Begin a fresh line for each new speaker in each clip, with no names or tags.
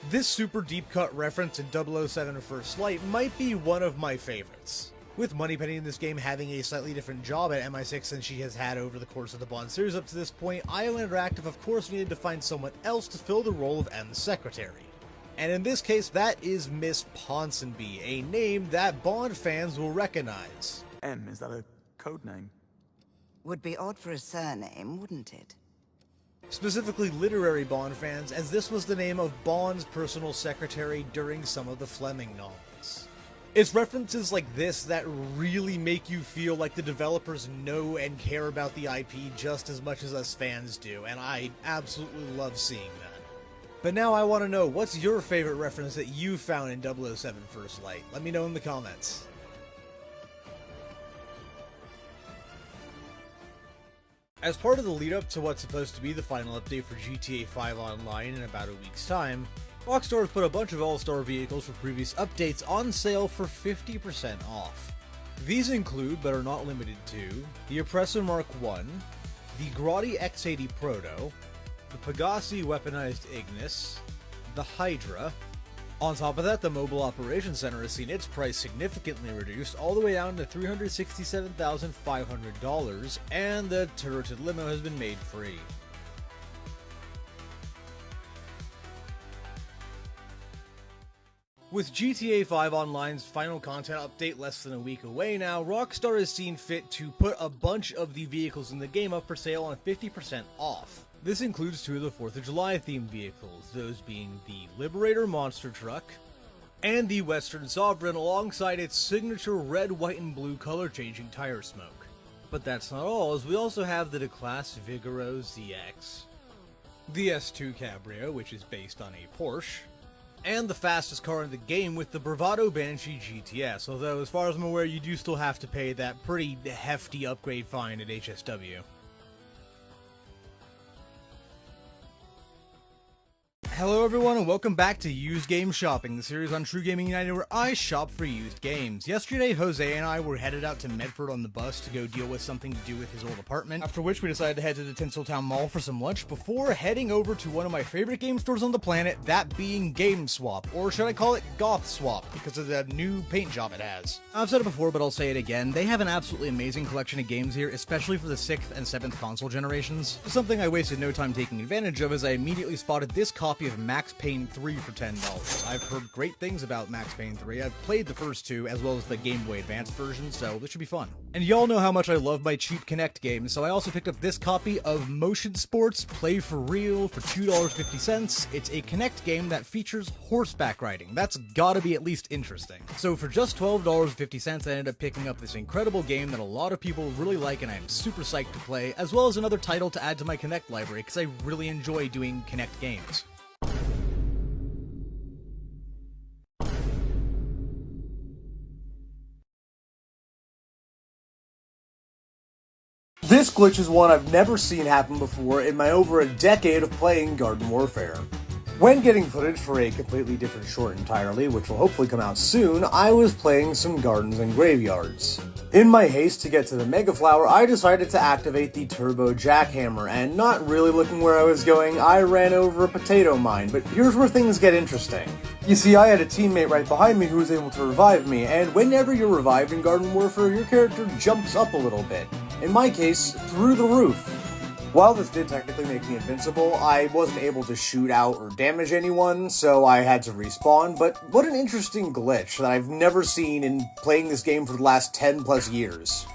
This super deep cut reference in 007 First Light might be one of my favorites. With Moneypenny in this game having a slightly different job at MI6 than she has had over the course of the Bond series up to this point, IO Interactive of course needed to find someone else to fill the role of M's secretary. And in this case, that is Miss Ponsonby, a name that Bond fans will recognize.
M, is that a code name?
Would be odd for a surname, wouldn't it?
Specifically literary Bond fans, as this was the name of Bond's personal secretary during some of the Fleming novels. It's references like this that really make you feel like the developers know and care about the IP just as much as us fans do, and I absolutely love seeing that. But now I want to know, what's your favorite reference that you found in 007 First Light? Let me know in the comments. As part of the lead up to what's supposed to be the final update for GTA 5 Online in about a week's time, Rockstar has put a bunch of all-star vehicles from previous updates on sale for 50% off. These include, but are not limited to, the Oppressor Mark I, the Grotti X80 Proto, the Pegassi Weaponized Ignis, the Hydra. On top of that, the Mobile Operations Center has seen its price significantly reduced all the way down to $367,500, and the turreted limo has been made free. With GTA 5 Online's final content update less than a week away now, Rockstar has seen fit to put a bunch of the vehicles in the game up for sale on 50% off. This includes two of the 4th of July themed vehicles, those being the Liberator monster truck and the Western Sovereign alongside its signature red, white, and blue color changing tire smoke. But that's not all, as we also have the De-Class Vigoro ZX, the S2 Cabrio, which is based on a Porsche, and the fastest car in the game with the Bravado Banshee GTS, although as far as I'm aware you do still have to pay that pretty hefty upgrade fine at HSW. Hello everyone and welcome back to Used Game Shopping, the series on True Gaming United where I shop for used games. Yesterday, Jose and I were headed out to Medford on the bus to go deal with something to do with his old apartment, after which we decided to head to the Tinseltown Mall for some lunch before heading over to one of my favorite game stores on the planet, that being GameSwap, or should I call it Goth Swap, because of the new paint job it has. I've said it before, but I'll say it again, they have an absolutely amazing collection of games here, especially for the 6th and 7th console generations. Something I wasted no time taking advantage of as I immediately spotted this copy of Max Payne 3 for $10. I've heard great things about Max Payne 3. I've played the first two, as well as the Game Boy Advance version, so this should be fun. And y'all know how much I love my cheap Kinect games, so I also picked up this copy of Motion Sports Play for Real for $2.50. It's a Kinect game that features horseback riding. That's gotta be at least interesting. So for just $12.50, I ended up picking up this incredible game that a lot of people really like and I'm super psyched to play, as well as another title to add to my Kinect library, because I really enjoy doing Kinect games. This glitch is one I've never seen happen before in my over a decade of playing Garden Warfare. When getting footage for a completely different short entirely, which will hopefully come out soon, I was playing some Gardens and Graveyards. In my haste to get to the Mega Flower, I decided to activate the Turbo Jackhammer, and not really looking where I was going, I ran over a potato mine, but here's where things get interesting. You see, I had a teammate right behind me who was able to revive me, and whenever you're revived in Garden Warfare, your character jumps up a little bit. In my case, through the roof. While this did technically make me invincible, I wasn't able to shoot out or damage anyone, so I had to respawn, but what an interesting glitch that I've never seen in playing this game for the last 10 plus years.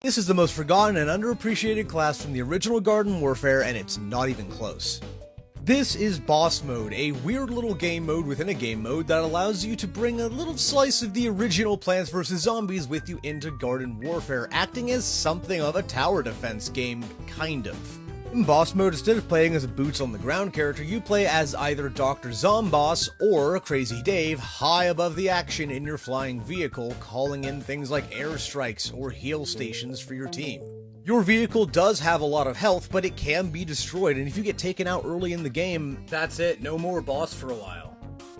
This is the most forgotten and underappreciated class from the original Garden Warfare, and it's not even close. This is Boss Mode, a weird little game mode within a game mode that allows you to bring a little slice of the original Plants vs. Zombies with you into Garden Warfare, acting as something of a tower defense game, kind of. In Boss Mode, instead of playing as a boots-on-the-ground character, you play as either Dr. Zomboss or Crazy Dave, high above the action in your flying vehicle, calling in things like airstrikes or heal stations for your team. Your vehicle does have a lot of health, but it can be destroyed, and if you get taken out early in the game, that's it, no more boss for a while.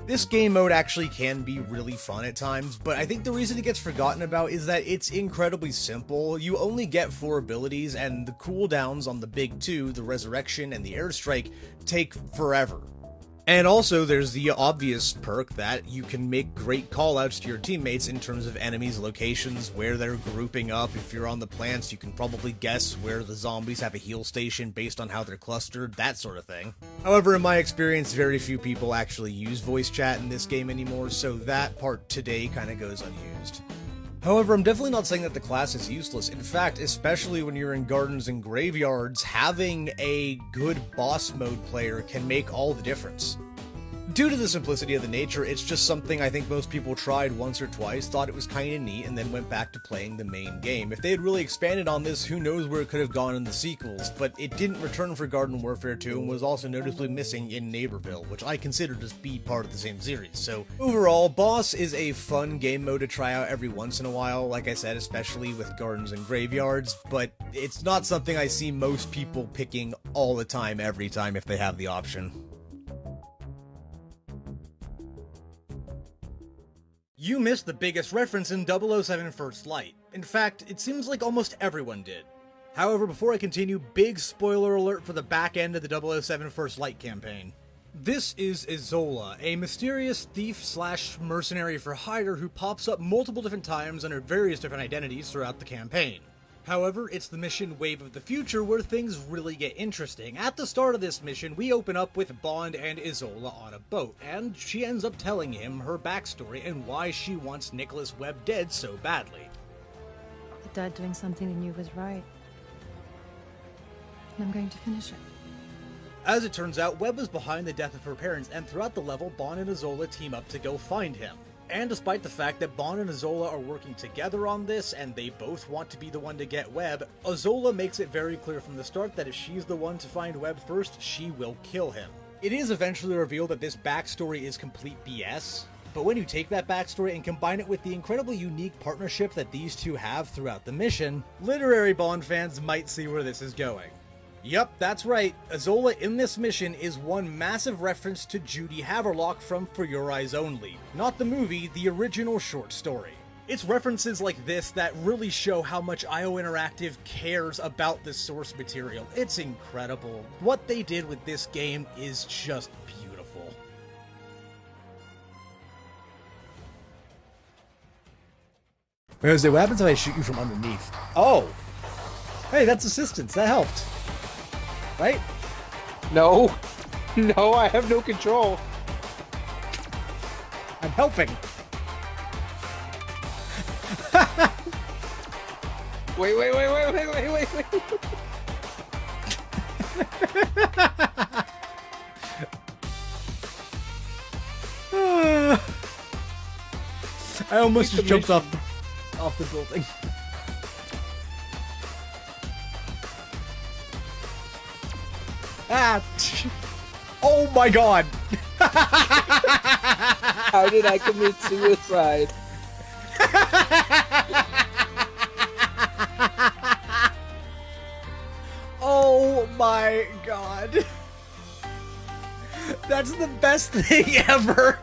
This game mode actually can be really fun at times, but I think the reason it gets forgotten about is that it's incredibly simple. You only get 4 abilities, and the cooldowns on the big 2, the Resurrection and the Airstrike, take forever. And also, there's the obvious perk that you can make great callouts to your teammates in terms of enemies' locations, where they're grouping up. If you're on the plants, you can probably guess where the zombies have a heal station based on how they're clustered, that sort of thing. However, in my experience, very few people actually use voice chat in this game anymore, so that part today kind of goes unused. However, I'm definitely not saying that the class is useless. In fact, especially when you're in gardens and graveyards, having a good boss mode player can make all the difference. Due to the simplicity of the nature, it's just something I think most people tried once or twice, thought it was kinda neat, and then went back to playing the main game. If they had really expanded on this, who knows where it could have gone in the sequels, but it didn't return for Garden Warfare 2 and was also noticeably missing in Neighborville, which I consider to be part of the same series. So overall, Boss is a fun game mode to try out every once in a while, like I said, especially with gardens and graveyards, but it's not something I see most people picking all the time, every time if they have the option. You missed the biggest reference in 007 First Light. In fact, it seems like almost everyone did. However, before I continue, big spoiler alert for the back end of the 007 First Light campaign. This is Izola, a mysterious thief/mercenary for hire who pops up multiple different times under various different identities throughout the campaign. However, it's the mission Wave of the Future where things really get interesting. At the start of this mission, we open up with Bond and Izola on a boat, and she ends up telling him her backstory and why she wants Nicholas Webb dead so badly.
The dad doing something he knew was right. And I'm going to finish it.
As it turns out, Webb was behind the death of her parents, and throughout the level, Bond and Izola team up to go find him. And despite the fact that Bond and Izola are working together on this, and they both want to be the one to get Webb, Izola makes it very clear from the start that if she's the one to find Webb first, she will kill him. It is eventually revealed that this backstory is complete BS, but when you take that backstory and combine it with the incredibly unique partnership that these two have throughout the mission, literary Bond fans might see where this is going. Yup, that's right. Izola in this mission is one massive reference to Judy Haverlock from For Your Eyes Only. Not the movie, the original short story. It's references like this that really show how much IO Interactive cares about the source material. It's incredible. What they did with this game is just beautiful.
Wait, Jose, what happens if I shoot you from underneath? Oh! Hey, that's assistance. That helped. Right?
No. No, I have no control.
I'm helping.
Wait.
I almost just jumped off the building. Ah! Oh my god!
How did I commit suicide?
Oh my god! That's the best thing ever!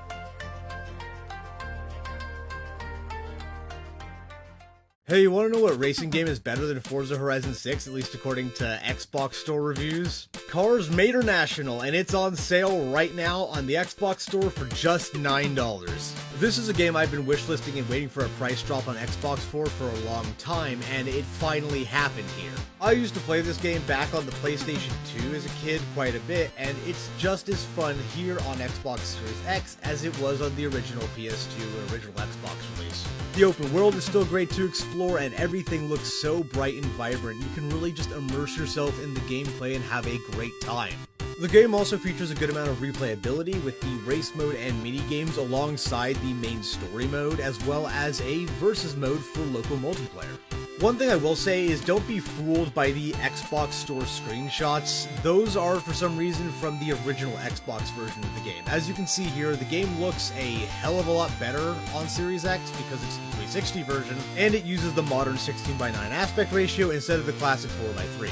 Hey, you wanna know what racing game is better than Forza Horizon 6, at least according to Xbox Store reviews? Cars International, and it's on sale right now on the Xbox Store for just $9. This is a game I've been wishlisting and waiting for a price drop on Xbox for a long time, and it finally happened here. I used to play this game back on the PlayStation 2 as a kid quite a bit, and it's just as fun here on Xbox Series X as it was on the original PS2 and original Xbox release. The open world is still great to explore, and everything looks so bright and vibrant. You can really just immerse yourself in the gameplay and have a great time. The game also features a good amount of replayability with the race mode and mini games alongside the main story mode, as well as a versus mode for local multiplayer. One thing I will say is don't be fooled by the Xbox Store screenshots. Those are for some reason from the original Xbox version of the game. As you can see here, the game looks a hell of a lot better on Series X because it's the 360 version, and it uses the modern 16:9 aspect ratio instead of the classic 4:3.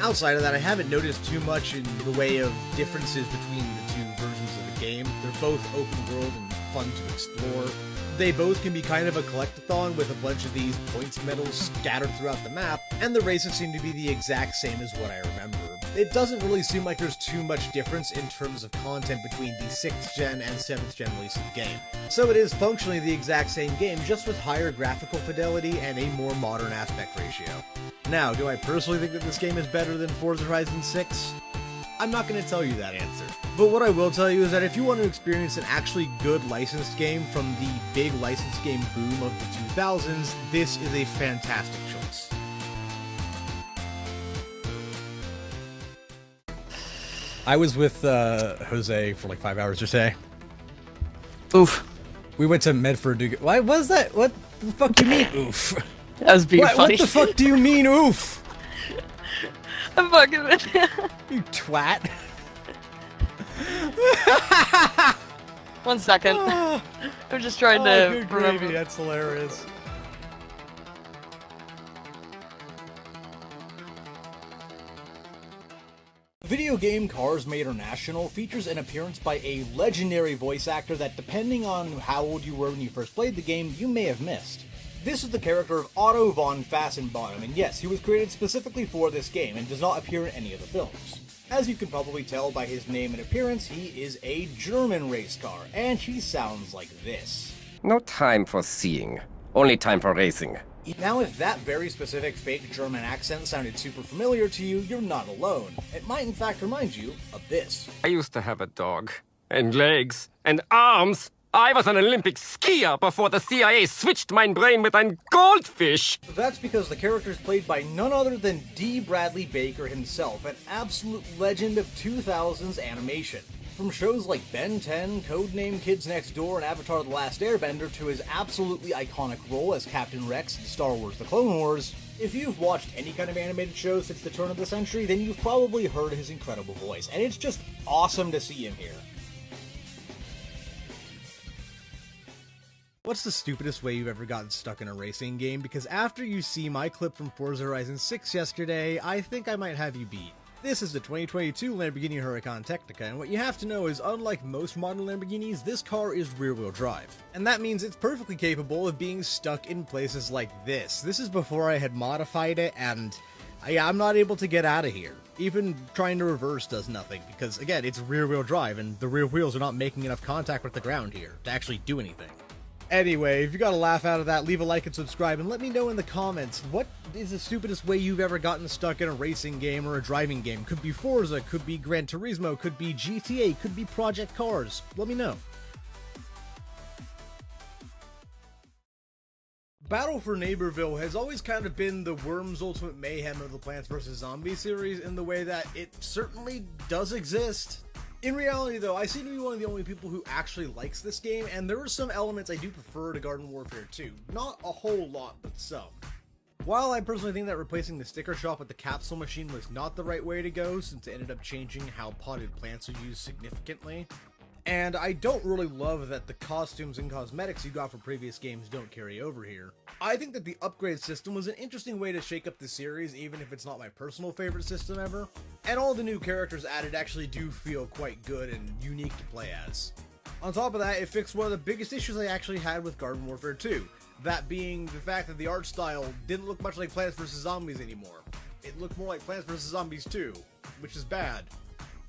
Outside of that, I haven't noticed too much in the way of differences between the two versions of the game. They're both open world and fun to explore. They both can be kind of a collectathon with a bunch of these points medals scattered throughout the map, and the races seem to be the exact same as what I remember. It doesn't really seem like there's too much difference in terms of content between the 6th gen and 7th gen release of the game. So it is functionally the exact same game, just with higher graphical fidelity and a more modern aspect ratio. Now, do I personally think that this game is better than Forza Horizon 6? I'm not going to tell you that answer. But what I will tell you is that if you want to experience an actually good licensed game from the big licensed game boom of the 2000s, this is a fantastic choice. I was with Jose for like 5 hours today.
Oof.
We went to Medford to why was that? What the fuck do you mean, oof?
That was being funny.
What the fuck do you mean, oof?
I'm fucking with you.
You twat.
1 second. I'm just trying to
good
remember.
gravy, that's hilarious. Video game Cars Made International features an appearance by a legendary voice actor that, depending on how old you were when you first played the game, you may have missed. This is the character of Otto von Fassenbottom, and yes, he was created specifically for this game and does not appear in any of the films. As you can probably tell by his name and appearance, he is a German race car, and he sounds like this.
No time for seeing, only time for racing.
Now, if that very specific fake German accent sounded super familiar to you, you're not alone. It might in fact remind you of this.
I used to have a dog, and legs, and arms. I was an Olympic skier before the CIA switched my brain with a goldfish.
That's because the character is played by none other than D. Bradley Baker himself, an absolute legend of 2000s animation. From shows like Ben 10, Codename Kids Next Door, and Avatar The Last Airbender to his absolutely iconic role as Captain Rex in Star Wars The Clone Wars, if you've watched any kind of animated show since the turn of the century, then you've probably heard his incredible voice, and it's just awesome to see him here. What's the stupidest way you've ever gotten stuck in a racing game? Because after you see my clip from Forza Horizon 6 yesterday, I think I might have you beat. This is the 2022 Lamborghini Huracan Technica, and what you have to know is, unlike most modern Lamborghinis, this car is rear-wheel drive. And that means it's perfectly capable of being stuck in places like this. This is before I had modified it, and I'm not able to get out of here. Even trying to reverse does nothing, because again, it's rear-wheel drive, and the rear wheels are not making enough contact with the ground here to actually do anything. Anyway, if you got a laugh out of that, leave a like and subscribe, and let me know in the comments, what is the stupidest way you've ever gotten stuck in a racing game or a driving game? Could be Forza, could be Gran Turismo, could be GTA, could be Project Cars. Let me know. Battle for Neighborville has always kind of been the Worms Ultimate Mayhem of the Plants vs. Zombies series in the way that it certainly does exist. In reality, though, I seem to be one of the only people who actually likes this game, and there are some elements I do prefer to Garden Warfare 2. Not a whole lot, but some. While I personally think that replacing the sticker shop with the capsule machine was not the right way to go, since it ended up changing how potted plants are used significantly, and I don't really love that the costumes and cosmetics you got from previous games don't carry over here, I think that the upgrade system was an interesting way to shake up the series, even if it's not my personal favorite system ever. And all the new characters added actually do feel quite good and unique to play as. On top of that, it fixed one of the biggest issues I actually had with Garden Warfare 2, that being the fact that the art style didn't look much like Plants vs. Zombies anymore. It looked more like Plants vs. Zombies 2, which is bad.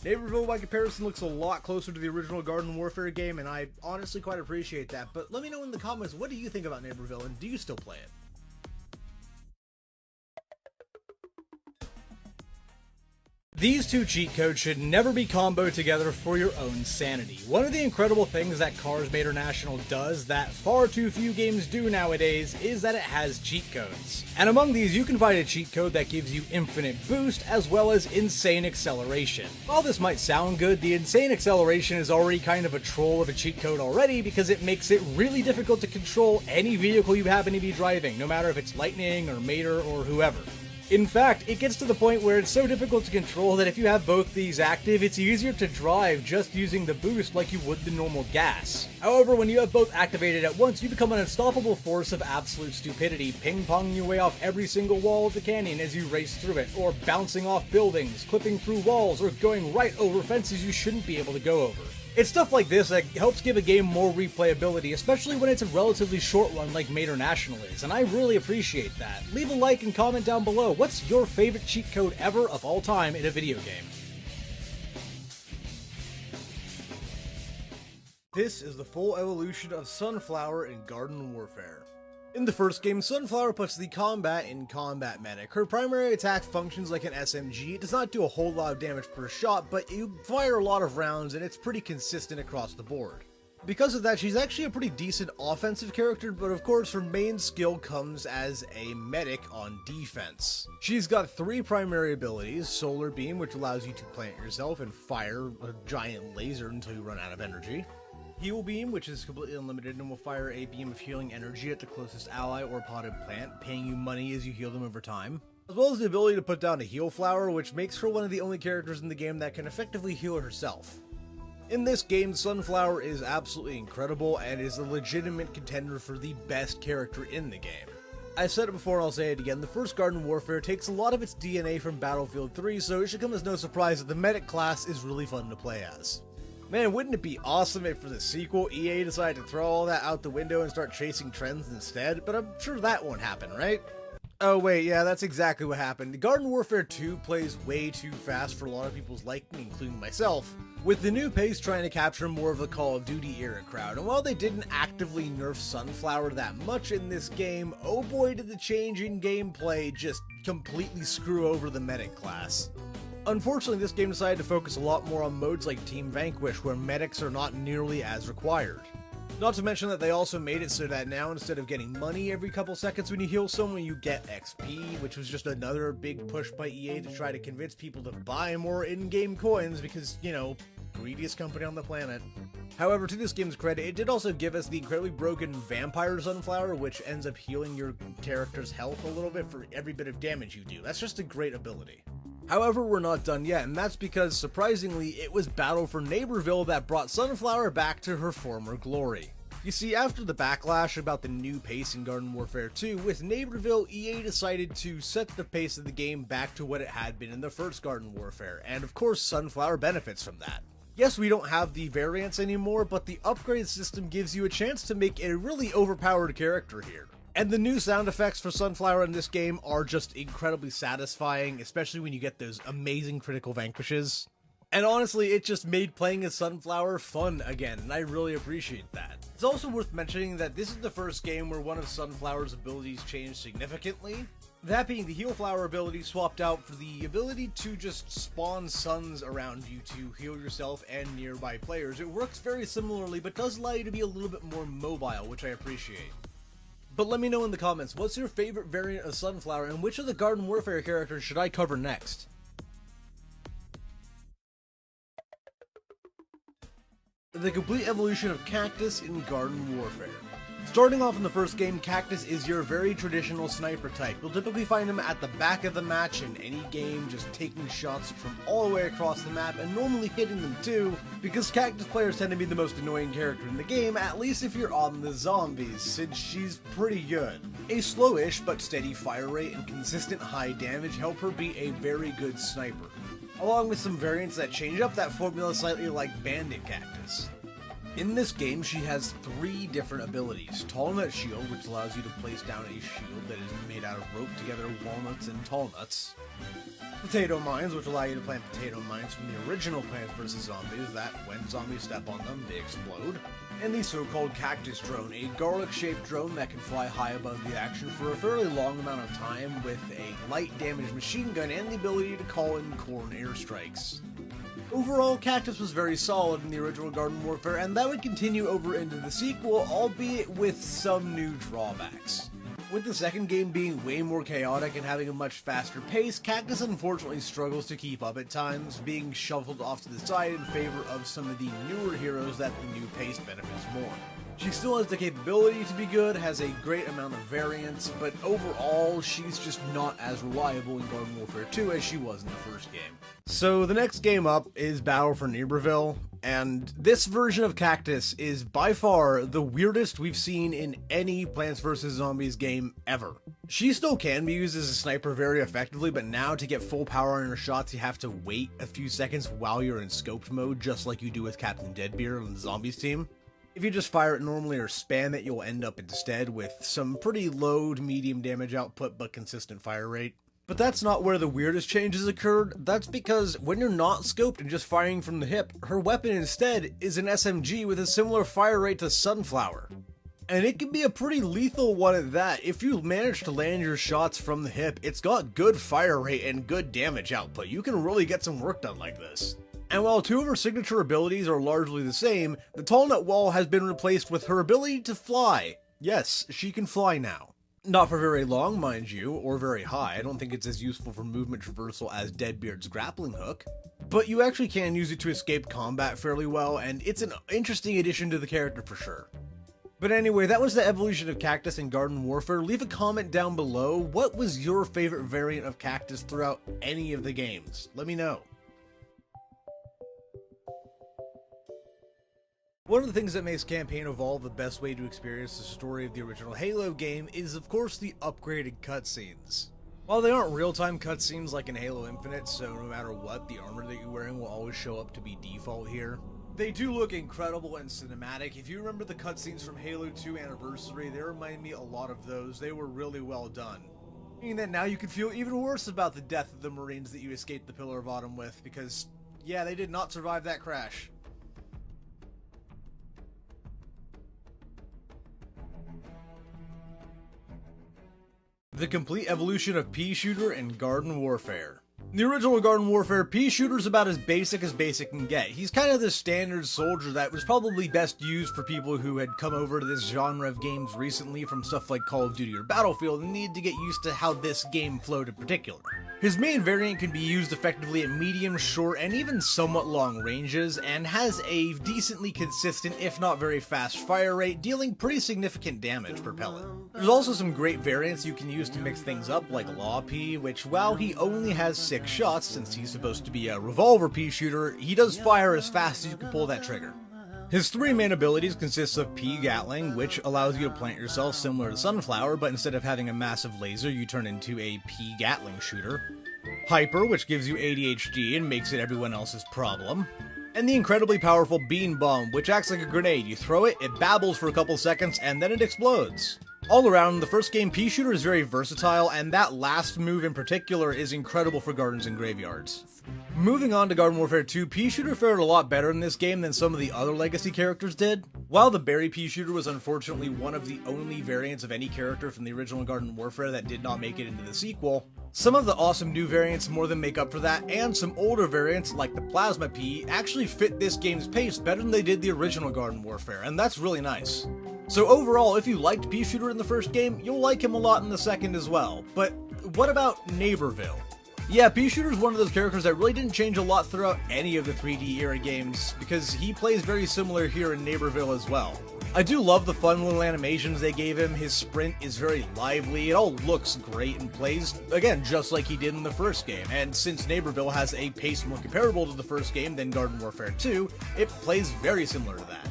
Neighborville, by comparison, looks a lot closer to the original Garden Warfare game, and I honestly quite appreciate that. But let me know in the comments, what do you think about Neighborville, and do you still play it? These two cheat codes should never be comboed together for your own sanity. One of the incredible things that Cars Made International does that far too few games do nowadays is that it has cheat codes. And among these, you can find a cheat code that gives you infinite boost as well as insane acceleration. While this might sound good, the insane acceleration is already kind of a troll of a cheat code already because it makes it really difficult to control any vehicle you happen to be driving, no matter if it's Lightning or Mater or whoever. In fact, it gets to the point where it's so difficult to control that if you have both these active, it's easier to drive just using the boost like you would the normal gas. However, when you have both activated at once, you become an unstoppable force of absolute stupidity, ping-ponging your way off every single wall of the canyon as you race through it, or bouncing off buildings, clipping through walls, or going right over fences you shouldn't be able to go over. It's stuff like this that helps give a game more replayability, especially when it's a relatively short one like Mater National is, and I really appreciate that. Leave a like and comment down below. What's your favorite cheat code ever of all time in a video game? This is the full evolution of Sunflower in Garden Warfare. In the first game, Sunflower puts the combat in Combat Medic. Her primary attack functions like an SMG. It does not do a whole lot of damage per shot, but you fire a lot of rounds and it's pretty consistent across the board. Because of that, she's actually a pretty decent offensive character, but of course her main skill comes as a medic on defense. She's got 3 primary abilities: Solar Beam, which allows you to plant yourself and fire a giant laser until you run out of energy. Heal Beam, which is completely unlimited and will fire a beam of healing energy at the closest ally or potted plant, paying you money as you heal them over time. As well as the ability to put down a heal flower, which makes her one of the only characters in the game that can effectively heal herself. In this game, Sunflower is absolutely incredible and is a legitimate contender for the best character in the game. I've said it before and I'll say it again, the first Garden Warfare takes a lot of its DNA from Battlefield 3, so it should come as no surprise that the medic class is really fun to play as. Man, wouldn't it be awesome if for the sequel, EA decided to throw all that out the window and start chasing trends instead? But I'm sure that won't happen, right? Oh wait, yeah, that's exactly what happened. Garden Warfare 2 plays way too fast for a lot of people's liking, including myself, with the new pace trying to capture more of the Call of Duty era crowd. And while they didn't actively nerf Sunflower that much in this game, oh boy did the change in gameplay just completely screw over the medic class. Unfortunately, this game decided to focus a lot more on modes like Team Vanquish, where medics are not nearly as required. Not to mention that they also made it so that now instead of getting money every couple seconds when you heal someone, you get XP, which was just another big push by EA to try to convince people to buy more in-game coins because, you know, greediest company on the planet. However, to this game's credit, it did also give us the incredibly broken Vampire Sunflower, which ends up healing your character's health a little bit for every bit of damage you do. That's just a great ability. However, we're not done yet, and that's because, surprisingly, it was Battle for Neighborville that brought Sunflower back to her former glory. You see, after the backlash about the new pace in Garden Warfare 2, with Neighborville, EA decided to set the pace of the game back to what it had been in the first Garden Warfare, and of course Sunflower benefits from that. Yes, we don't have the variants anymore, but the upgrade system gives you a chance to make a really overpowered character here. And the new sound effects for Sunflower in this game are just incredibly satisfying, especially when you get those amazing critical vanquishes. And honestly, it just made playing as Sunflower fun again, and I really appreciate that. It's also worth mentioning that this is the first game where one of Sunflower's abilities changed significantly. That being the Heal Flower ability swapped out for the ability to just spawn suns around you to heal yourself and nearby players. It works very similarly, but does allow you to be a little bit more mobile, which I appreciate. But let me know in the comments, what's your favorite variant of Sunflower, and which of the Garden Warfare characters should I cover next? The complete evolution of Cactus in Garden Warfare. Starting off in the first game, Cactus is your very traditional sniper type. You'll typically find him at the back of the match in any game, just taking shots from all the way across the map, and normally hitting them too, because Cactus players tend to be the most annoying character in the game, at least if you're on the zombies, since she's pretty good. A slowish but steady fire rate and consistent high damage help her be a very good sniper, along with some variants that change up that formula slightly, like Bandit Cactus. In this game, she has 3 different abilities. Tall Nut Shield, which allows you to place down a shield that is made out of roped together walnuts and tall nuts. Potato Mines, which allow you to plant potato mines from the original Plants vs. Zombies that, when zombies step on them, they explode. And the so-called Cactus Drone, a garlic-shaped drone that can fly high above the action for a fairly long amount of time with a light damage machine gun and the ability to call in corn airstrikes. Overall, Cactus was very solid in the original Garden Warfare, and that would continue over into the sequel, albeit with some new drawbacks. With the second game being way more chaotic and having a much faster pace, Cactus unfortunately struggles to keep up at times, being shuffled off to the side in favor of some of the newer heroes that the new pace benefits more. She still has the capability to be good, has a great amount of variance, but overall, she's just not as reliable in Garden Warfare 2 as she was in the first game. So the next game up is Battle for Neighborville, and this version of Cactus is by far the weirdest we've seen in any Plants vs. Zombies game ever. She still can be used as a sniper very effectively, but now to get full power on her shots, you have to wait a few seconds while you're in scoped mode, just like you do with Captain Deadbeard on the Zombies team. If you just fire it normally or spam it, you'll end up instead with some pretty low to medium damage output but consistent fire rate. But that's not where the weirdest changes occurred. That's because when you're not scoped and just firing from the hip, her weapon instead is an SMG with a similar fire rate to Sunflower. And it can be a pretty lethal one at that. If you manage to land your shots from the hip, it's got good fire rate and good damage output. You can really get some work done like this. And while two of her signature abilities are largely the same, the Tall Nut Wall has been replaced with her ability to fly. Yes, she can fly now. Not for very long, mind you, or very high. I don't think it's as useful for movement traversal as Deadbeard's grappling hook. But you actually can use it to escape combat fairly well, and it's an interesting addition to the character for sure. But anyway, that was the evolution of Cactus in Garden Warfare. Leave a comment down below. What was your favorite variant of Cactus throughout any of the games? Let me know. One of the things that makes Campaign Evolve the best way to experience the story of the original Halo game is, of course, the upgraded cutscenes. While they aren't real-time cutscenes like in Halo Infinite, so no matter what, the armor that you're wearing will always show up to be default here. They do look incredible and cinematic. If you remember the cutscenes from Halo 2 Anniversary, they remind me a lot of those. They were really well done. Meaning that now you can feel even worse about the death of the Marines that you escaped the Pillar of Autumn with, because, yeah, they did not survive that crash. The complete evolution of Pea Shooter in Garden Warfare. In the original Garden Warfare, Pea Shooter's about as basic can get. He's kind of the standard soldier that was probably best used for people who had come over to this genre of games recently from stuff like Call of Duty or Battlefield and needed to get used to how this game flowed in particular. His main variant can be used effectively at medium, short, and even somewhat long ranges, and has a decently consistent, if not very fast, fire rate, dealing pretty significant damage per pellet. There's also some great variants you can use to mix things up, like Law P, which, while he only has 6 shots, since he's supposed to be a revolver pea shooter, he does fire as fast as you can pull that trigger. His 3 main abilities consist of P Gatling, which allows you to plant yourself similar to Sunflower, but instead of having a massive laser, you turn into a P Gatling shooter. Hyper, which gives you ADHD and makes it everyone else's problem. And the incredibly powerful Bean Bomb, which acts like a grenade. You throw it, it babbles for a couple seconds, and then it explodes. All around, the first game, Pea Shooter is very versatile, and that last move in particular is incredible for gardens and graveyards. Moving on to Garden Warfare 2, Pea Shooter fared a lot better in this game than some of the other legacy characters did. While the Berry Pea Shooter was unfortunately one of the only variants of any character from the original Garden Warfare that did not make it into the sequel, some of the awesome new variants more than make up for that, and some older variants like the Plasma Pea actually fit this game's pace better than they did the original Garden Warfare, and that's really nice. So overall, if you liked Pea Shooter in the first game, you'll like him a lot in the second as well. But what about Neighborville? Yeah, Pea Shooter's one of those characters that really didn't change a lot throughout any of the 3D era games, because he plays very similar here in Neighborville as well. I do love the fun little animations they gave him. His sprint is very lively, it all looks great and plays, again, just like he did in the first game. And since Neighborville has a pace more comparable to the first game than Garden Warfare 2, it plays very similar to that.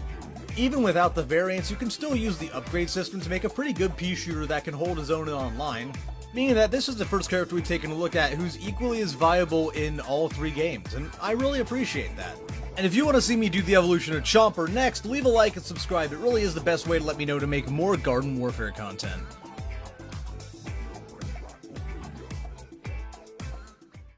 Even without the variants, you can still use the upgrade system to make a pretty good Pea Shooter that can hold his own in online, meaning that this is the first character we've taken a look at who's equally as viable in all 3 games, and I really appreciate that. And if you want to see me do the evolution of Chomper next, leave a like and subscribe. It really is the best way to let me know to make more Garden Warfare content.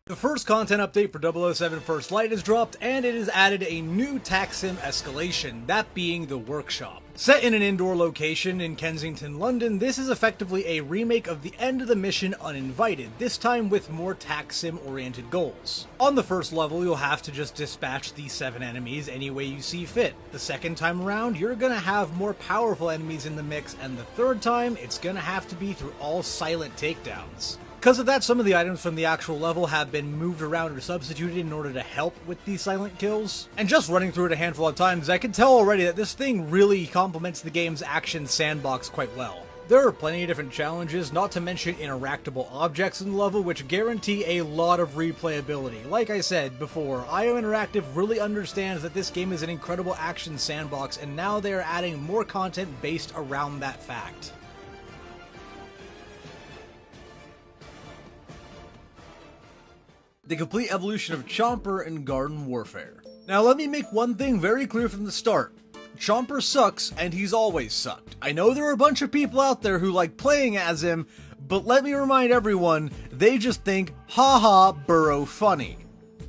The first content update for 007 First Light is dropped, and it has added a new tax sim escalation, that being the Workshop. Set in an indoor location in Kensington, London, this is effectively a remake of the end of the mission Uninvited, this time with more tax sim oriented goals. On the first level, you'll have to just dispatch the 7 enemies any way you see fit. The second time around, you're gonna have more powerful enemies in the mix, and the third time, it's gonna have to be through all silent takedowns. Because of that, some of the items from the actual level have been moved around or substituted in order to help with these silent kills. And just running through it a handful of times, I can tell already that this thing really complements the game's action sandbox quite well. There are plenty of different challenges, not to mention interactable objects in the level, which guarantee a lot of replayability. Like I said before, IO Interactive really understands that this game is an incredible action sandbox, and now they are adding more content based around that fact. The complete evolution of Chomper in Garden Warfare. Now let me make one thing very clear from the start. Chomper sucks, and he's always sucked. I know there are a bunch of people out there who like playing as him, but let me remind everyone, they just think, haha, Burrow funny.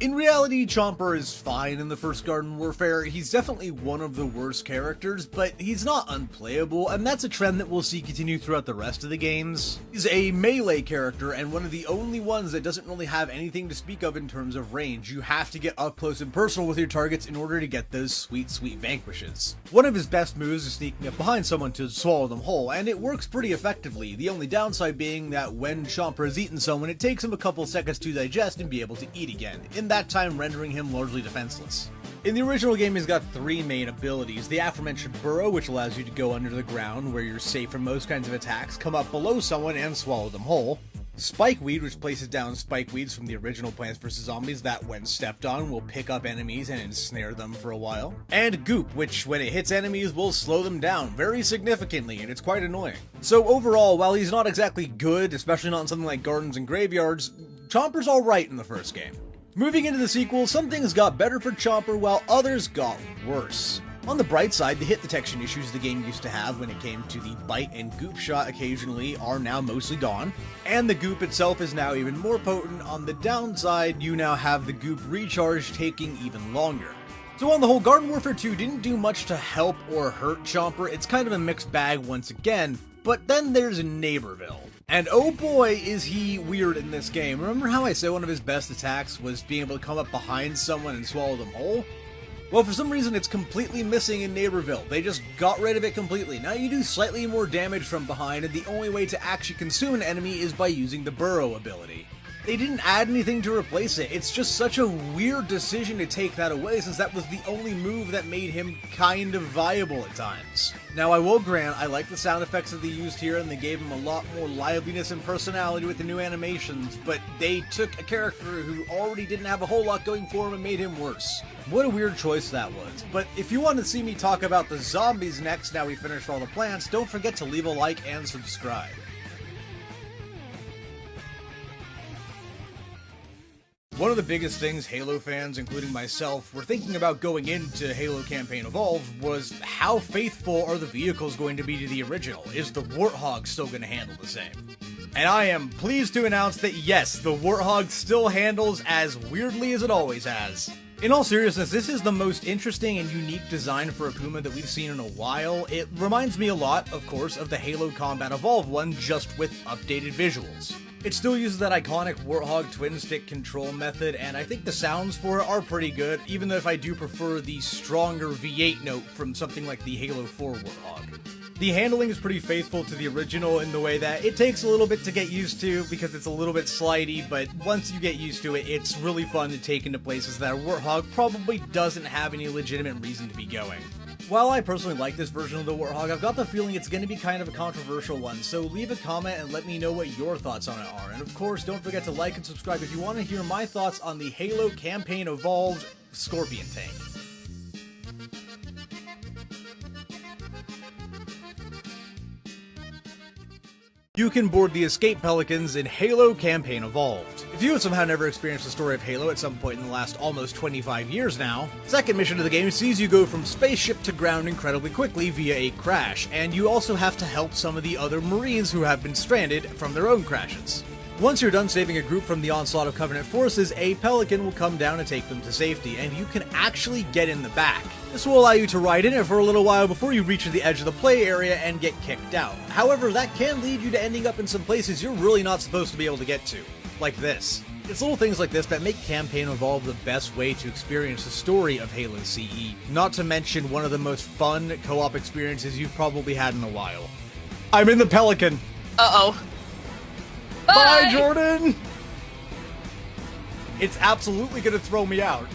In reality, Chomper is fine in the first Garden Warfare. He's definitely one of the worst characters, but he's not unplayable, and that's a trend that we'll see continue throughout the rest of the games. He's a melee character, and one of the only ones that doesn't really have anything to speak of in terms of range. You have to get up close and personal with your targets in order to get those sweet, sweet vanquishes. One of his best moves is sneaking up behind someone to swallow them whole, and it works pretty effectively, the only downside being that when Chomper has eaten someone, it takes him a couple seconds to digest and be able to eat again. In that time rendering him largely defenseless. In the original game, he's got three main abilities. The aforementioned Burrow, which allows you to go under the ground where you're safe from most kinds of attacks, come up below someone and swallow them whole. Spikeweed, which places down spikeweeds from the original Plants vs. Zombies that, when stepped on, will pick up enemies and ensnare them for a while. And Goop, which, when it hits enemies, will slow them down very significantly, and it's quite annoying. So overall, while he's not exactly good, especially not in something like Gardens and Graveyards, Chomper's alright in the first game. Moving into the sequel, some things got better for Chomper while others got worse. On the bright side, the hit detection issues the game used to have when it came to the bite and goop shot occasionally are now mostly gone, and the goop itself is now even more potent. On the downside, you now have the goop recharge taking even longer. So on the whole, Garden Warfare 2 didn't do much to help or hurt Chomper. It's kind of a mixed bag once again, but then there's Neighborville. And oh boy, is he weird in this game. Remember how I said one of his best attacks was being able to come up behind someone and swallow them whole? Well, for some reason it's completely missing in Neighborville. They just got rid of it completely. Now you do slightly more damage from behind, and the only way to actually consume an enemy is by using the Burrow ability. They didn't add anything to replace it. It's just such a weird decision to take that away, since that was the only move that made him kind of viable at times. Now I will grant, I like the sound effects that they used here, and they gave him a lot more liveliness and personality with the new animations, but they took a character who already didn't have a whole lot going for him and made him worse. What a weird choice that was. But if you want to see me talk about the zombies next, now we finished all the plants, don't forget to leave a like and subscribe. One of the biggest things Halo fans, including myself, were thinking about going into Halo Campaign Evolved was how faithful are the vehicles going to be to the original? Is the Warthog still going to handle the same? And I am pleased to announce that yes, the Warthog still handles as weirdly as it always has. In all seriousness, this is the most interesting and unique design for a Puma that we've seen in a while. It reminds me a lot, of course, of the Halo Combat Evolved one, just with updated visuals. It still uses that iconic Warthog twin-stick control method, and I think the sounds for it are pretty good, even though if I do prefer the stronger V8 note from something like the Halo 4 Warthog. The handling is pretty faithful to the original in the way that it takes a little bit to get used to because it's a little bit slidey, but once you get used to it, it's really fun to take into places that a Warthog probably doesn't have any legitimate reason to be going. While I personally like this version of the Warthog, I've got the feeling it's going to be kind of a controversial one, so leave a comment and let me know what your thoughts on it are. And of course, don't forget to like and subscribe if you want to hear my thoughts on the Halo Campaign Evolved Scorpion tank. You can board the Escape Pelicans in Halo Campaign Evolved. If you have somehow never experienced the story of Halo at some point in the last almost 25 years now, the second mission of the game sees you go from spaceship to ground incredibly quickly via a crash, and you also have to help some of the other Marines who have been stranded from their own crashes. Once you're done saving a group from the onslaught of Covenant forces, a Pelican will come down and take them to safety, and you can actually get in the back. This will allow you to ride in it for a little while before you reach the edge of the play area and get kicked out. However, that can lead you to ending up in some places you're really not supposed to be able to get to, like this. It's little things like this that make Campaign Evolved the best way to experience the story of Halo CE, not to mention one of the most fun co-op experiences you've probably had in a while. I'm in the Pelican!
Uh-oh.
Bye, Jordan! It's absolutely gonna throw me out.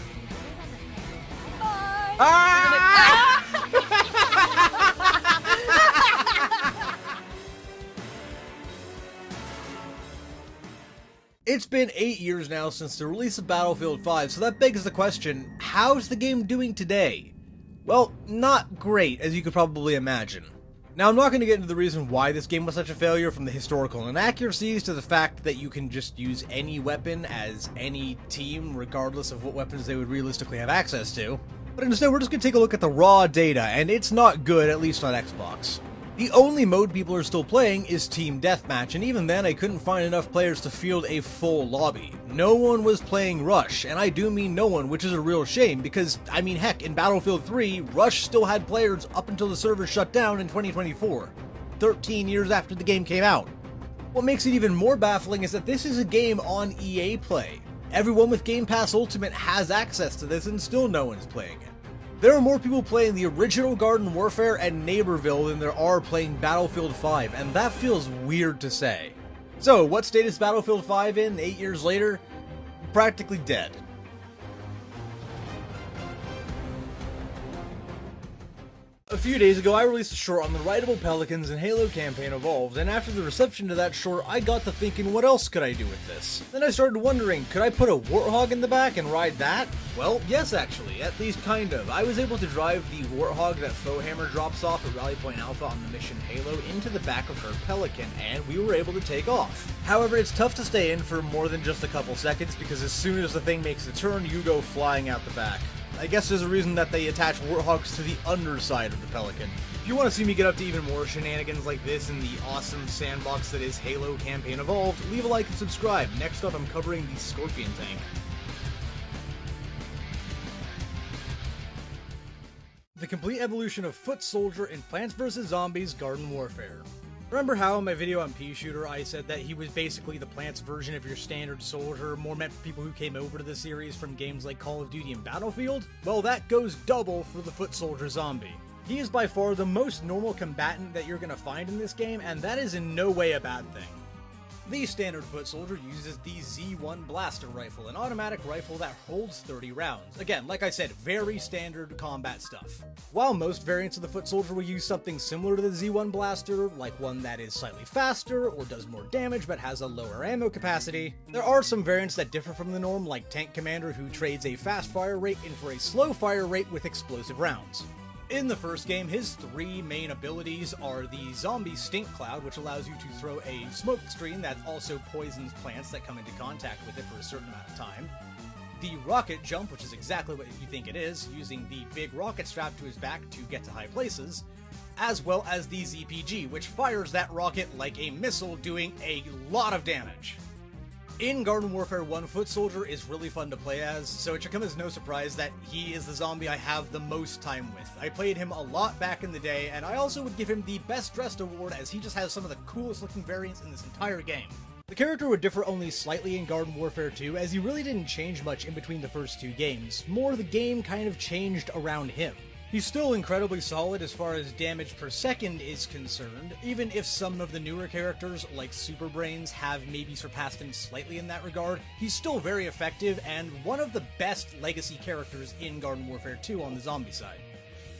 It's been 8 years now since the release of Battlefield 5, so that begs the question, how's the game doing today? Well, not great, as you could probably imagine. Now, I'm not going to get into the reason why this game was such a failure, from the historical inaccuracies to the fact that you can just use any weapon as any team, regardless of what weapons they would realistically have access to. But instead, we're just going to take a look at the raw data, and it's not good, at least on Xbox. The only mode people are still playing is Team Deathmatch, and even then I couldn't find enough players to field a full lobby. No one was playing Rush, and I do mean no one, which is a real shame, because, I mean heck, in Battlefield 3, Rush still had players up until the server shut down in 2024, 13 years after the game came out. What makes it even more baffling is that this is a game on EA Play. Everyone with Game Pass Ultimate has access to this, and still no one's playing it. There are more people playing the original Garden Warfare and Neighborville than there are playing Battlefield 5, and that feels weird to say. So, what state is Battlefield 5 in 8 years later? Practically dead. A few days ago, I released a short on the rideable pelicans and Halo campaign Evolved, and after the reception to that short, I got to thinking, what else could I do with this? Then I started wondering, could I put a Warthog in the back and ride that? Well, yes actually, at least kind of. I was able to drive the Warthog that Foehammer drops off at Rally Point Alpha on the mission Halo into the back of her Pelican, and we were able to take off. However, it's tough to stay in for more than just a couple seconds, because as soon as the thing makes a turn, you go flying out the back. I guess there's a reason that they attach Warthogs to the underside of the Pelican. If you want to see me get up to even more shenanigans like this in the awesome sandbox that is Halo Campaign Evolved, leave a like and subscribe. Next up, I'm covering the Scorpion tank. The complete evolution of Foot Soldier in Plants vs. Zombies Garden Warfare. Remember how in my video on Pea Shooter I said that he was basically the Plants version of your standard soldier, more meant for people who came over to the series from games like Call of Duty and Battlefield? Well, that goes double for the Foot Soldier zombie. He is by far the most normal combatant that you're going to find in this game, and that is in no way a bad thing. The standard Foot Soldier uses the Z1 Blaster Rifle, an automatic rifle that holds 30 rounds. Again, like I said, very standard combat stuff. While most variants of the Foot Soldier will use something similar to the Z1 Blaster, like one that is slightly faster or does more damage but has a lower ammo capacity, there are some variants that differ from the norm, like Tank Commander, who trades a fast fire rate in for a slow fire rate with explosive rounds. In the first game, his three main abilities are the Zombie Stink Cloud, which allows you to throw a smoke screen that also poisons plants that come into contact with it for a certain amount of time. The Rocket Jump, which is exactly what you think it is, using the big rocket strapped to his back to get to high places, as well as the ZPG, which fires that rocket like a missile, doing a lot of damage. In Garden Warfare 1, Foot Soldier is really fun to play as, so it should come as no surprise that he is the zombie I have the most time with. I played him a lot back in the day, and I also would give him the Best Dressed award, as he just has some of the coolest looking variants in this entire game. The character would differ only slightly in Garden Warfare 2, as he really didn't change much in between the first two games. More, the game kind of changed around him. He's still incredibly solid as far as damage per second is concerned, even if some of the newer characters, like Super Brains, have maybe surpassed him slightly in that regard. He's still very effective, and one of the best legacy characters in Garden Warfare 2 on the zombie side.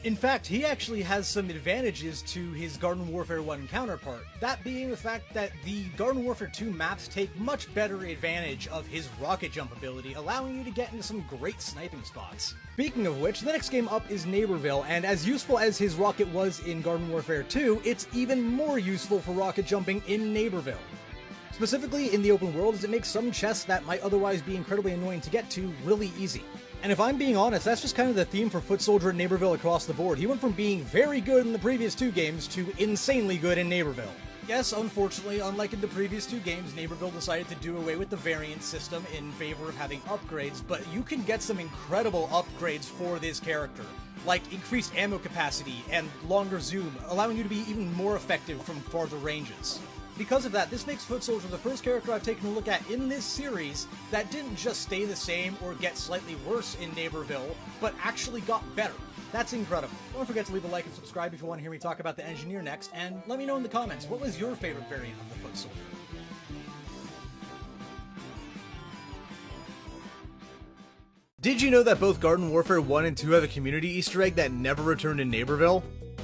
In fact, he actually has some advantages to his Garden Warfare 1 counterpart, that being the fact that the Garden Warfare 2 maps take much better advantage of his rocket jump ability, allowing you to get into some great sniping spots. Speaking of which, the next game up is Neighborville, and as useful as his rocket was in Garden Warfare 2, it's even more useful for rocket jumping in Neighborville. Specifically in the open world, as it makes some chests that might otherwise be incredibly annoying to get to really easy. And if I'm being honest, that's just kind of the theme for Foot Soldier in Neighborville across the board. He went from being very good in the previous two games to insanely good in Neighborville. Yes, unfortunately, unlike in the previous two games, Neighborville decided to do away with the variant system in favor of having upgrades, but you can get some incredible upgrades for this character, like increased ammo capacity and longer zoom, allowing you to be even more effective from farther ranges. Because of that, this makes Foot Soldier the first character I've taken a look at in this series that didn't just stay the same or get slightly worse in Neighborville, but actually got better. That's incredible. Don't forget to leave a like and subscribe if you want to hear me talk about the Engineer next, and let me know in the comments, what was your favorite variant of the Foot Soldier? Did you know that both Garden Warfare 1 and 2 have a community Easter egg that never returned in Neighborville?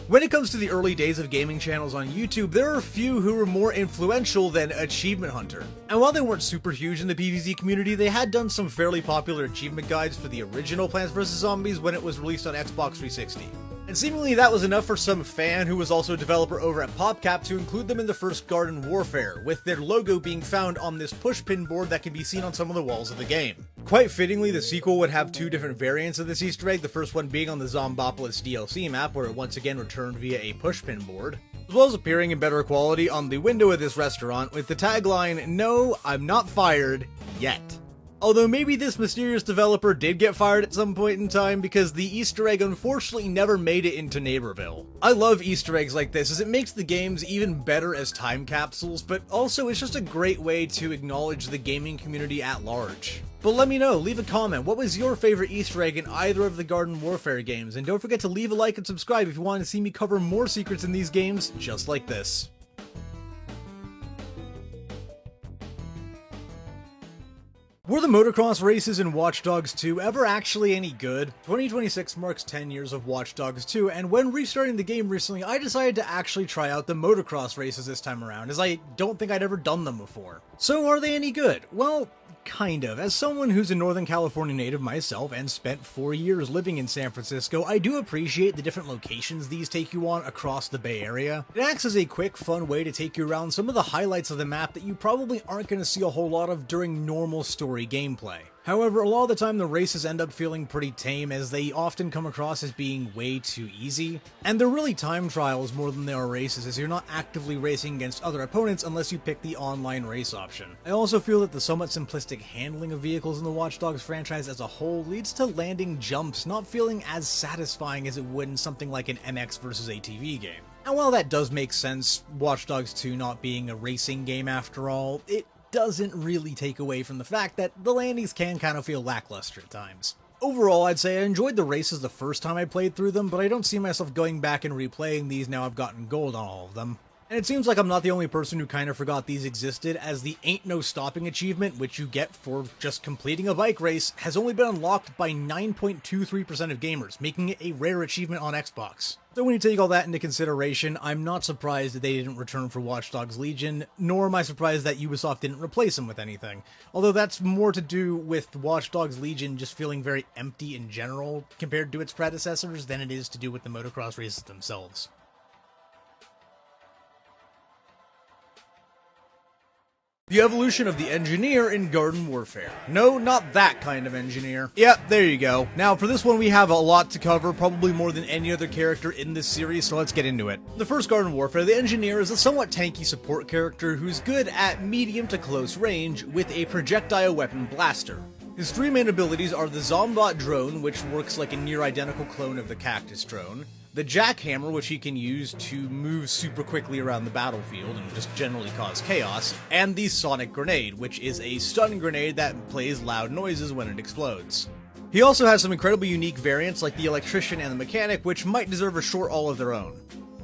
When it comes to the early days of gaming channels on YouTube, there are a few who were more influential than Achievement Hunter. And while they weren't super huge in the PvZ community, they had done some fairly popular achievement guides for the original Plants vs. Zombies when it was released on Xbox 360. And seemingly that was enough for some fan who was also a developer over at PopCap to include them in the first Garden Warfare, with their logo being found on this pushpin board that can be seen on some of the walls of the game. Quite fittingly, the sequel would have two different variants of this Easter egg, the first one being on the Zombopolis DLC map, where it once again returned via a pushpin board, as well as appearing in better quality on the window of this restaurant with the tagline, "No, I'm not fired, yet." Although maybe this mysterious developer did get fired at some point in time, because the Easter egg unfortunately never made it into Neighborville. I love Easter eggs like this, as it makes the games even better as time capsules, but also it's just a great way to acknowledge the gaming community at large. But let me know, leave a comment, what was your favorite Easter egg in either of the Garden Warfare games? And don't forget to leave a like and subscribe if you want to see me cover more secrets in these games just like this. Were the motocross races in Watch Dogs 2 ever actually any good? 2026 marks 10 years of Watch Dogs 2, and when restarting the game recently, I decided to actually try out the motocross races this time around, as I don't think I'd ever done them before. So are they any good? Well, kind of. As someone who's a Northern California native myself and spent 4 years living in San Francisco, I do appreciate the different locations these take you on across the Bay Area. It acts as a quick, fun way to take you around some of the highlights of the map that you probably aren't going to see a whole lot of during normal story gameplay. However, a lot of the time the races end up feeling pretty tame, as they often come across as being way too easy. And they're really time trials more than they are races, as you're not actively racing against other opponents unless you pick the online race option. I also feel that the somewhat simplistic handling of vehicles in the Watch Dogs franchise as a whole leads to landing jumps not feeling as satisfying as it would in something like an MX versus ATV game. And while that does make sense, Watch Dogs 2 not being a racing game after all, it doesn't really take away from the fact that the landings can kind of feel lackluster at times. Overall, I'd say I enjoyed the races the first time I played through them, but I don't see myself going back and replaying these now I've gotten gold on all of them. And it seems like I'm not the only person who kind of forgot these existed, as the Ain't No Stopping achievement, which you get for just completing a bike race, has only been unlocked by 9.23% of gamers, making it a rare achievement on Xbox. So when you take all that into consideration, I'm not surprised that they didn't return for Watch Dogs Legion, nor am I surprised that Ubisoft didn't replace them with anything. Although that's more to do with Watch Dogs Legion just feeling very empty in general compared to its predecessors than it is to do with the motocross races themselves. The evolution of the engineer in Garden Warfare. No, not that kind of engineer. Yep, there you go. Now, for this one, we have a lot to cover, probably more than any other character in this series, so let's get into it. The first Garden Warfare, the engineer is a somewhat tanky support character who's good at medium to close range with a projectile weapon blaster. His three main abilities are the Zombot drone, which works like a near-identical clone of the Cactus drone, the Jackhammer, which he can use to move super quickly around the battlefield and just generally cause chaos, and the Sonic Grenade, which is a stun grenade that plays loud noises when it explodes. He also has some incredibly unique variants like the Electrician and the Mechanic, which might deserve a short all of their own.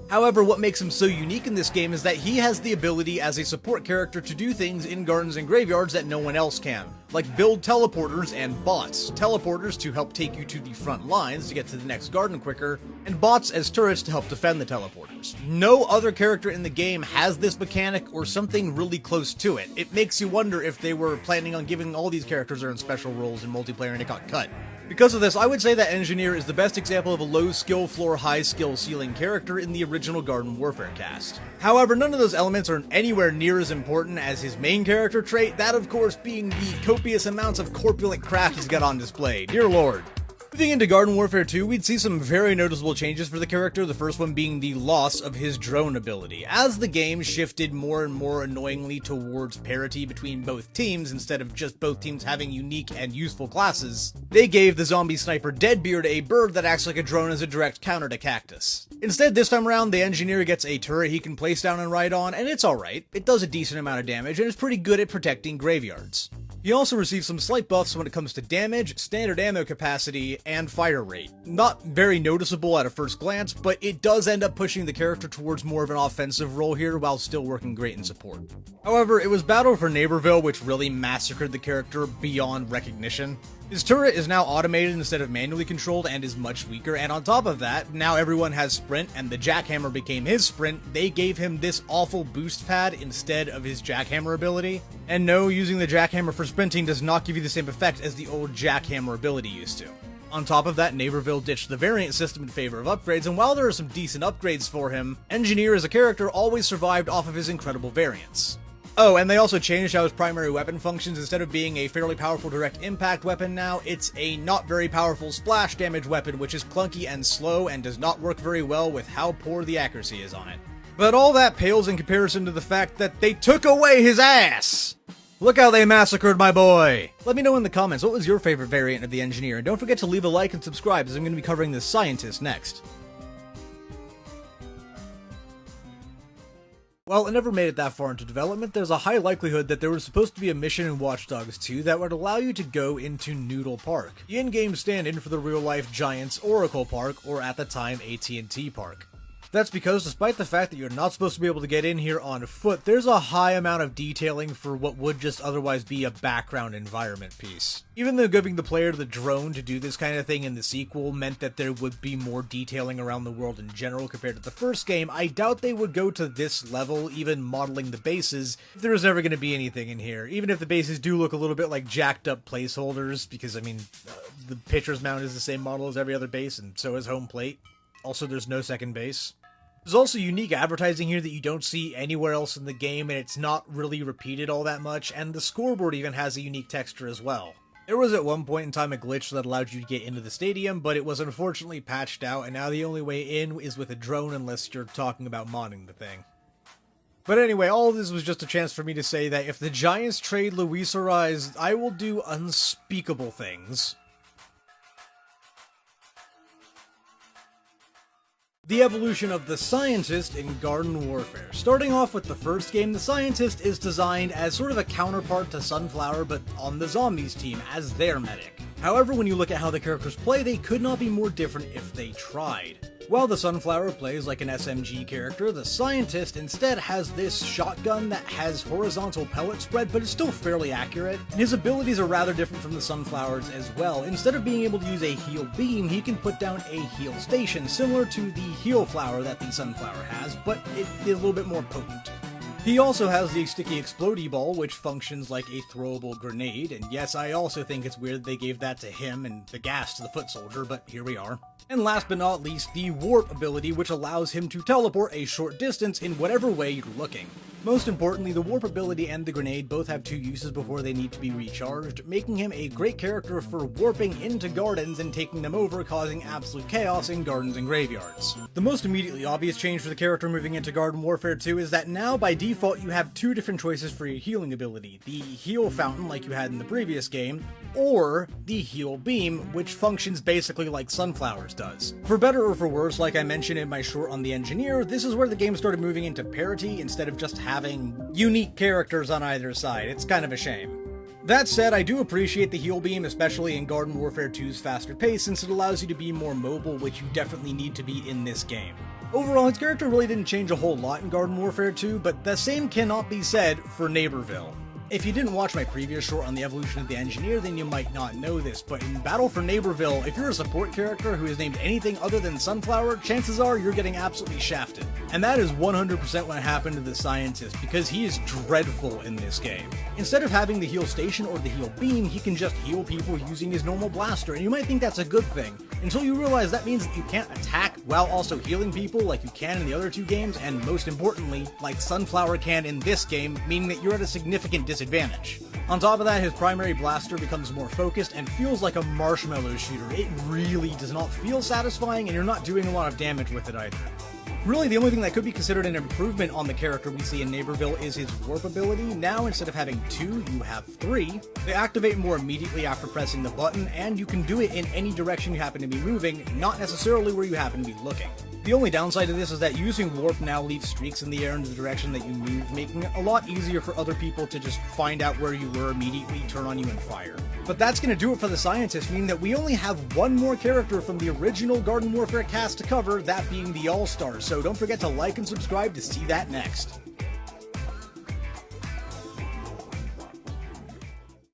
However, what makes him so unique in this game is that he has the ability as a support character to do things in gardens and graveyards that no one else can, like build teleporters and bots. Teleporters to help take you to the front lines to get to the next garden quicker, and bots as turrets to help defend the teleporters. No other character in the game has this mechanic or something really close to it. It makes you wonder if they were planning on giving all these characters their own special roles in multiplayer and it got cut. Because of this, I would say that Engineer is the best example of a low skill floor, high skill ceiling character in the original Garden Warfare cast. However, none of those elements are anywhere near as important as his main character trait, that of course being the copious amounts of corpulent crap he's got on display. Dear Lord. Moving into Garden Warfare 2, we'd see some very noticeable changes for the character, the first one being the loss of his drone ability. As the game shifted more and more annoyingly towards parity between both teams, instead of just both teams having unique and useful classes, they gave the zombie sniper Deadbeard a bird that acts like a drone as a direct counter to Cactus. Instead, this time around, the engineer gets a turret he can place down and ride on, and it's alright. It does a decent amount of damage, and is pretty good at protecting graveyards. He also receives some slight buffs when it comes to damage, standard ammo capacity, and fire rate. Not very noticeable at a first glance, but it does end up pushing the character towards more of an offensive role here while still working great in support. However, it was Battle for Neighborville which really massacred the character beyond recognition. His turret is now automated instead of manually controlled and is much weaker, and on top of that, now everyone has sprint and the jackhammer became his sprint. They gave him this awful boost pad instead of his jackhammer ability. And no, using the jackhammer for sprinting does not give you the same effect as the old jackhammer ability used to. On top of that, Naperville ditched the variant system in favor of upgrades, and while there are some decent upgrades for him, Engineer as a character always survived off of his incredible variants. Oh, and they also changed how his primary weapon functions. Instead of being a fairly powerful direct impact weapon now, it's a not very powerful splash damage weapon, which is clunky and slow and does not work very well with how poor the accuracy is on it. But all that pales in comparison to the fact that they took away his ass! Look how they massacred my boy! Let me know in the comments what was your favorite variant of the Engineer, and don't forget to leave a like and subscribe as I'm going to be covering the Scientist next. While it never made it that far into development, there's a high likelihood that there was supposed to be a mission in Watch Dogs 2 that would allow you to go into Noodle Park, the in-game stand-in for the real-life Giants Oracle Park, or at the time AT&T Park. That's because, despite the fact that you're not supposed to be able to get in here on foot, there's a high amount of detailing for what would just otherwise be a background environment piece. Even though giving the player the drone to do this kind of thing in the sequel meant that there would be more detailing around the world in general compared to the first game, I doubt they would go to this level, even modeling the bases, if there was ever going to be anything in here. Even if the bases do look a little bit like jacked up placeholders, because, I mean, the pitcher's mound is the same model as every other base, and so is home plate. Also, there's no second base. There's also unique advertising here that you don't see anywhere else in the game, and it's not really repeated all that much, and the scoreboard even has a unique texture as well. There was at one point in time a glitch that allowed you to get into the stadium, but it was unfortunately patched out, and now the only way in is with a drone unless you're talking about modding the thing. But anyway, all of this was just a chance for me to say that if the Giants trade Luis Ariz, I will do unspeakable things. The evolution of the Scientist in Garden Warfare. Starting off with the first game, the Scientist is designed as sort of a counterpart to Sunflower, but on the Zombies team, as their medic. However, when you look at how the characters play, they could not be more different if they tried. While the Sunflower plays like an SMG character, the Scientist instead has this shotgun that has horizontal pellet spread, but is still fairly accurate. And his abilities are rather different from the Sunflower's as well. Instead of being able to use a heal beam, he can put down a heal station, similar to the heal flower that the Sunflower has, but it is a little bit more potent. He also has the sticky explodey ball, which functions like a throwable grenade, and yes, I also think it's weird they gave that to him and the gas to the foot soldier, but here we are. And last but not least, the warp ability, which allows him to teleport a short distance in whatever way you're looking. Most importantly, the warp ability and the grenade both have 2 uses before they need to be recharged, making him a great character for warping into gardens and taking them over, causing absolute chaos in gardens and graveyards. The most immediately obvious change for the character moving into Garden Warfare 2 is that now, by default, you have 2 different choices for your healing ability. The heal fountain, like you had in the previous game, or the heal beam, which functions basically like Sunflower's does. For better or for worse, like I mentioned in my short on the Engineer, this is where the game started moving into parity instead of just having unique characters on either side. It's kind of a shame. That said, I do appreciate the heal beam, especially in Garden Warfare 2's faster pace, since it allows you to be more mobile, which you definitely need to be in this game. Overall, his character really didn't change a whole lot in Garden Warfare 2, but the same cannot be said for Naperville. If you didn't watch my previous short on the evolution of the Engineer, then you might not know this, but in Battle for Naperville, if you're a support character who is named anything other than Sunflower, chances are you're getting absolutely shafted. And that is 100% what happened to the Scientist, because he is dreadful in this game. Instead of having the heal station or the heal beam, he can just heal people using his normal blaster, and you might think that's a good thing, until you realize that means that you can't attack while also healing people like you can in the other 2 games, and most importantly, like Sunflower can in this game, meaning that you're at a significant disadvantage. On top of that, his primary blaster becomes more focused and feels like a marshmallow shooter. It really does not feel satisfying, and you're not doing a lot of damage with it either. Really, the only thing that could be considered an improvement on the character we see in Naperville is his warp ability. Now, instead of having 2, you have 3. They activate more immediately after pressing the button, and you can do it in any direction you happen to be moving, not necessarily where you happen to be looking. The only downside to this is that using warp now leaves streaks in the air in the direction that you move, making it a lot easier for other people to just find out where you were immediately, turn on you, and fire. But that's going to do it for the Scientist, meaning that we only have 1 more character from the original Garden Warfare cast to cover, that being the All-Stars, so don't forget to like and subscribe to see that next.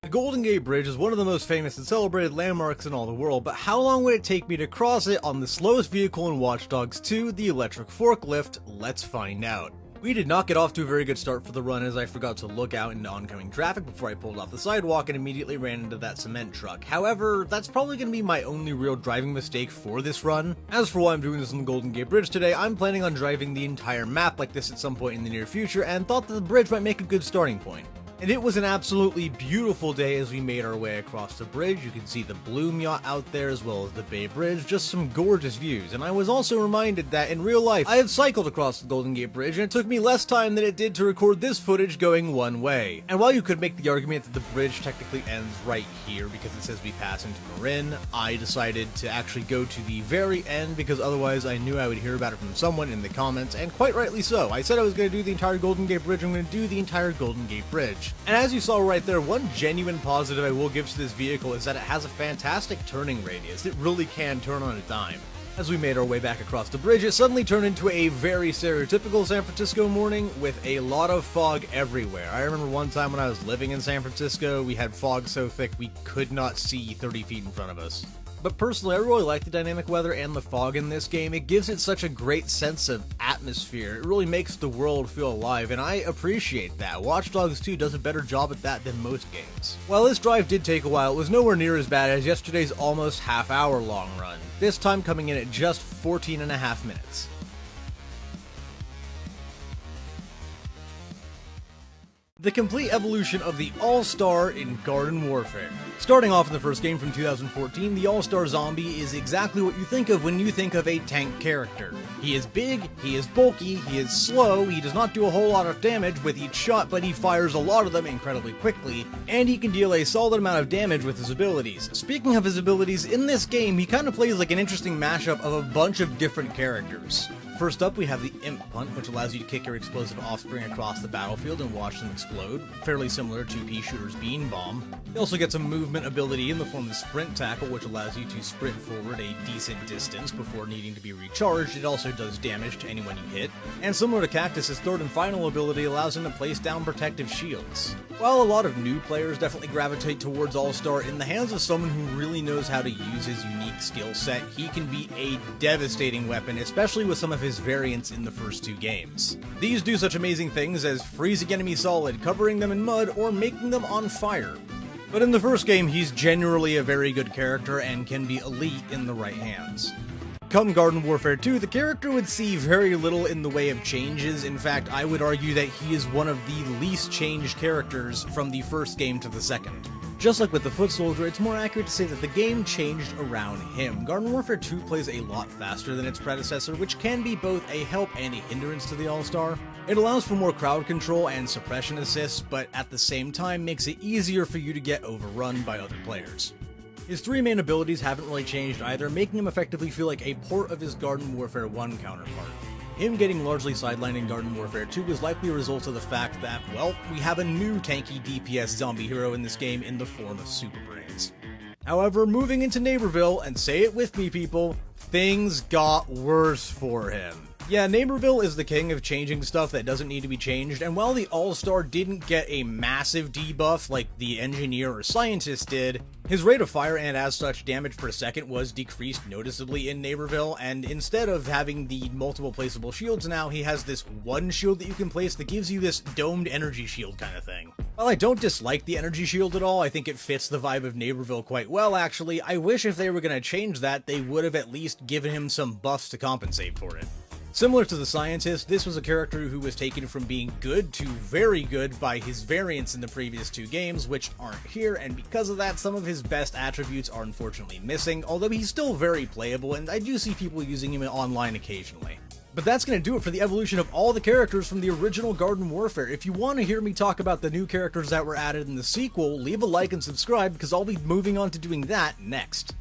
The Golden Gate Bridge is one of the most famous and celebrated landmarks in all the world, but how long would it take me to cross it on the slowest vehicle in Watch Dogs 2, the electric forklift? Let's find out. We did not get off to a very good start for the run, as I forgot to look out into oncoming traffic before I pulled off the sidewalk and immediately ran into that cement truck. However, that's probably going to be my only real driving mistake for this run. As for why I'm doing this on the Golden Gate Bridge today, I'm planning on driving the entire map like this at some point in the near future, and thought that the bridge might make a good starting point. And it was an absolutely beautiful day as we made our way across the bridge. You can see the Bloom yacht out there as well as the Bay Bridge, just some gorgeous views. And I was also reminded that in real life, I have cycled across the Golden Gate Bridge and it took me less time than it did to record this footage going one way. And while you could make the argument that the bridge technically ends right here because it says we pass into Marin, I decided to actually go to the very end because otherwise I knew I would hear about it from someone in the comments, and quite rightly so. I said I was going to do the entire Golden Gate Bridge, I'm going to do the entire Golden Gate Bridge. And as you saw right there, one genuine positive I will give to this vehicle is that it has a fantastic turning radius. It really can turn on a dime. As we made our way back across the bridge, it suddenly turned into a very stereotypical San Francisco morning with a lot of fog everywhere. I remember one time when I was living in San Francisco, we had fog so thick we could not see 30 feet in front of us. But personally, I really like the dynamic weather and the fog in this game. It gives it such a great sense of atmosphere. It really makes the world feel alive, and I appreciate that. Watch Dogs 2 does a better job at that than most games. While this drive did take a while, it was nowhere near as bad as yesterday's almost half-hour long run, this time coming in at just 14.5 minutes. The complete evolution of the All-Star in Garden Warfare. Starting off in the first game from 2014, the All-Star Zombie is exactly what you think of when you think of a tank character. He is big, he is bulky, he is slow, he does not do a whole lot of damage with each shot, but he fires a lot of them incredibly quickly, and he can deal a solid amount of damage with his abilities. Speaking of his abilities, in this game, he kind of plays like an interesting mashup of a bunch of different characters. First up, we have the Imp Punt, which allows you to kick your explosive offspring across the battlefield and watch them explode, fairly similar to Pea Shooter's Bean Bomb. You also get some movement ability in the form of Sprint Tackle, which allows you to sprint forward a decent distance before needing to be recharged. It also does damage to anyone you hit. And similar to Cactus, his third and final ability allows him to place down protective shields. While a lot of new players definitely gravitate towards All-Star, in the hands of someone who really knows how to use his unique skill set, he can be a devastating weapon, especially with some of his variants in the first two games. These do such amazing things as freezing enemies solid, covering them in mud, or making them on fire. But in the first game, he's generally a very good character and can be elite in the right hands. Come Garden Warfare 2, the character would see very little in the way of changes. In fact, I would argue that he is one of the least changed characters from the first game to the second. Just like with the Foot Soldier, it's more accurate to say that the game changed around him. Garden Warfare 2 plays a lot faster than its predecessor, which can be both a help and a hindrance to the All-Star. It allows for more crowd control and suppression assists, but at the same time makes it easier for you to get overrun by other players. His three main abilities haven't really changed either, making him effectively feel like a port of his Garden Warfare 1 counterpart. Him getting largely sidelined in Garden Warfare 2 was likely a result of the fact that, well, we have a new tanky DPS zombie hero in this game in the form of Super Brains. However, moving into Neighborville, and say it with me people, things got worse for him. Yeah, Neighborville is the king of changing stuff that doesn't need to be changed, and while the All-Star didn't get a massive debuff like the Engineer or Scientist did, his rate of fire and as such damage per second was decreased noticeably in Neighborville, and instead of having the multiple placeable shields now, he has this one shield that you can place that gives you this domed energy shield kind of thing. While I don't dislike the energy shield at all, I think it fits the vibe of Neighborville quite well actually. I wish if they were going to change that, they would have at least given him some buffs to compensate for it. Similar to the Scientist, this was a character who was taken from being good to very good by his variants in the previous two games, which aren't here, and because of that, some of his best attributes are unfortunately missing, although he's still very playable, and I do see people using him online occasionally. But that's going to do it for the evolution of all the characters from the original Garden Warfare. If you want to hear me talk about the new characters that were added in the sequel, leave a like and subscribe, because I'll be moving on to doing that next.